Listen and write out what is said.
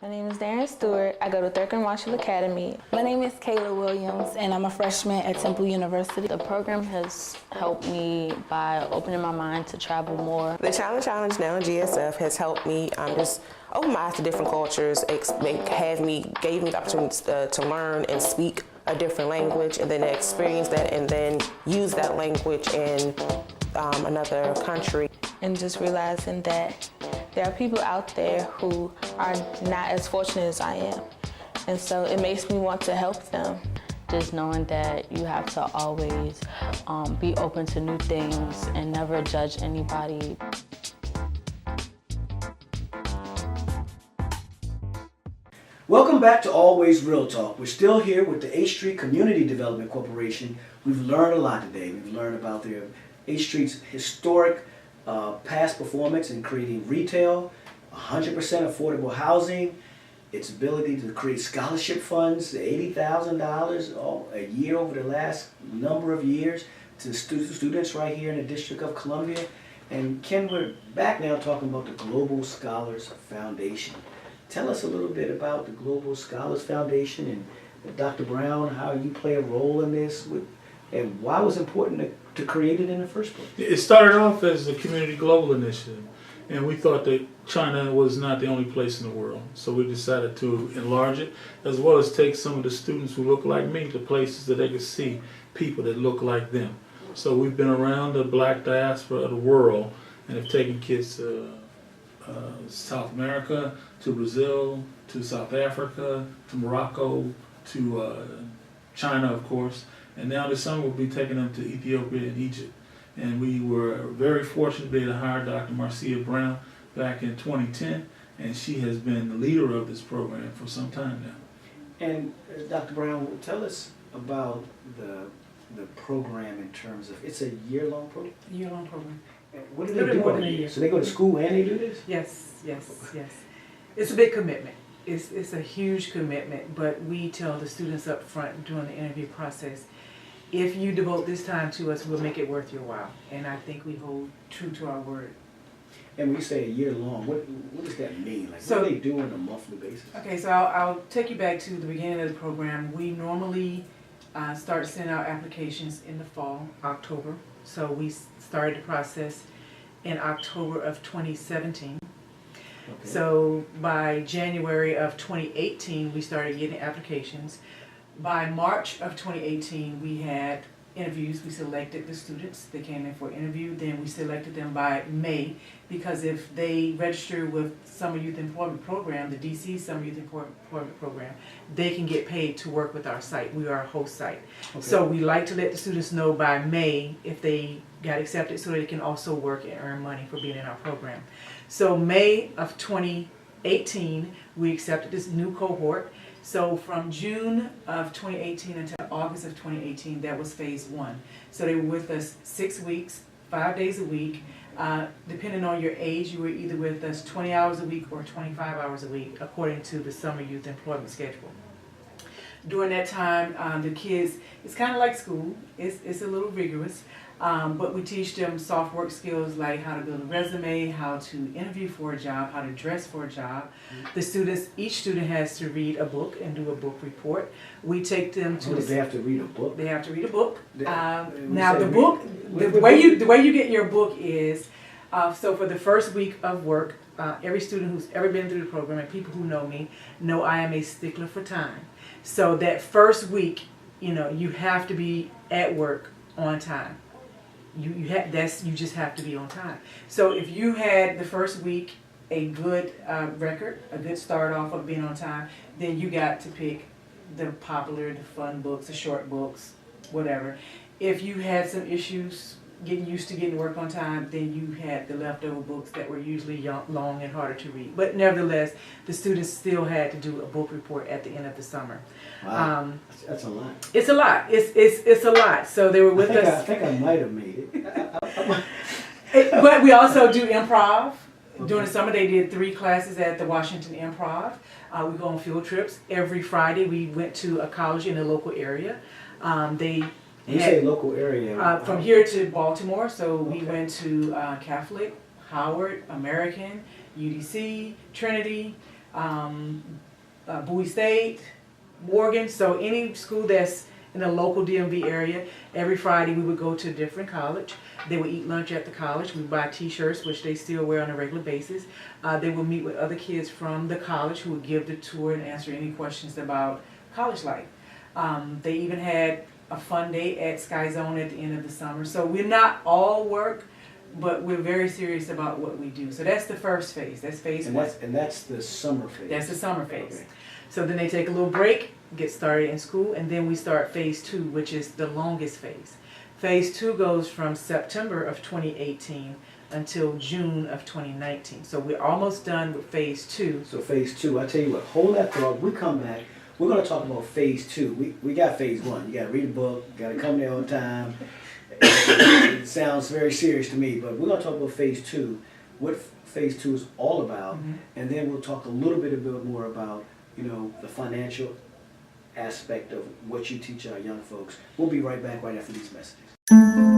My name is Darren Stewart. I go to Thurgood Marshall Academy. My name is Kayla Williams, and I'm a freshman at Temple University. The program has helped me by opening my mind to travel more. The Challenge now in GSF has helped me just open my eyes to different cultures, gave me the opportunity to learn and speak a different language, and then experience that and then use that language in another country. And just realizing that there are people out there who are not as fortunate as I am. And so it makes me want to help them. Just knowing that you have to always be open to new things and never judge anybody. Welcome back to Always Real Talk. We're still here with the H Street Community Development Corporation. We've learned a lot today. We've learned about their H Street's historic past performance in creating retail, 100% affordable housing, its ability to create scholarship funds, $80,000 a year over the last number of years to students right here in the District of Columbia. And Ken, we're back now talking about the Global Scholars Foundation. Tell us a little bit about the Global Scholars Foundation and Dr. Brown, how you play a role in this, and why it was important to create it in the first place. It started off as a community global initiative, and we thought that China was not the only place in the world. So we decided to enlarge it, as well as take some of the students who look like me to places that they could see people that look like them. So we've been around the black diaspora of the world and have taken kids to South America, to Brazil, to South Africa, to Morocco, to China, of course. And now this summer we'll be taking them to Ethiopia and Egypt. And we were very fortunate to be able to hire Dr. Marcia Brown back in 2010, and she has been the leader of this program for some time now. And Dr. Brown, tell us about the program in terms of, it's a year-long program? Year-long program. What do they do in a year? So they go to school and they do this? Yes. It's a big commitment. It's a huge commitment, but we tell the students up front during the interview process, if you devote this time to us, we'll make it worth your while. And I think we hold true to our word. And when you say a year long, what does that mean? Like, So, what do they do on a monthly basis? Okay, so I'll take you back to the beginning of the program. We normally start sending out applications in the fall, October. So we started the process in October of 2017. Okay. So by January of 2018, we started getting applications. By March of 2018, we had interviews. We selected the students. They came in for an interview. Then we selected them by May, because if they register with Summer Youth Employment Program, the DC Summer Youth Employment Program, they can get paid to work with our site. We are a host site. Okay. So we like to let the students know by May if they got accepted, so they can also work and earn money for being in our program. So May of 2018, we accepted this new cohort. So from June of 2018 until August of 2018, that was phase one. So they were with us 6 weeks, 5 days a week. Depending on your age, you were either with us 20 hours a week or 25 hours a week, according to the Summer Youth Employment Schedule. During that time, the kids, it's kind of like school. It's a little rigorous. But we teach them soft work skills like how to build a resume, how to interview for a job, how to dress for a job. The students, each student has to read a book and do a book report. We take them to. They have to read a book. They have to read a book. Now the book, the way you get your book is, so for the first week of work, every student who's ever been through the program and people who know me know I am a stickler for time. So that first week, you have to be at work on time. You just have to be on time. So if you had the first week a good record, a good start off of being on time, then you got to pick the popular, the fun books, the short books, whatever. If you had some issues getting used to getting to work on time, then you had the leftover books that were usually long and harder to read. But nevertheless, the students still had to do a book report at the end of the summer. Wow, that's a lot. It's a lot. It's a lot. So they were with us. I think I might have made it. But we also do improv. Okay. During the summer, they did 3 classes at the Washington Improv. We go on field trips. Every Friday, we went to a college in the local area. You say local area? From here to Baltimore. So we went to Catholic, Howard, American, UDC, Trinity, Bowie State, Morgan. So any school that's in the local DMV area, every Friday we would go to a different college. They would eat lunch at the college. We would buy t-shirts, which they still wear on a regular basis. They would meet with other kids from the college who would give the tour and answer any questions about college life. They even had a fun day at Sky Zone at the end of the summer. So we're not all work, but we're very serious about what we do. So that's the first phase. That's phase one. And that's the summer phase. That's the summer phase. Okay. So then they take a little break, get started in school, and then we start phase two, which is the longest phase. Phase two goes from September of 2018 until June of 2019. So we're almost done with phase two. So phase two, I tell you what, hold that thought. We come back. We're going to talk about phase two. We got phase one. You got to read a book. You got to come there on time. It sounds very serious to me, but we're going to talk about phase two, what phase two is all about, and then we'll talk a little bit more about, you know, the financial aspect of what you teach our young folks. We'll be right back right after these messages.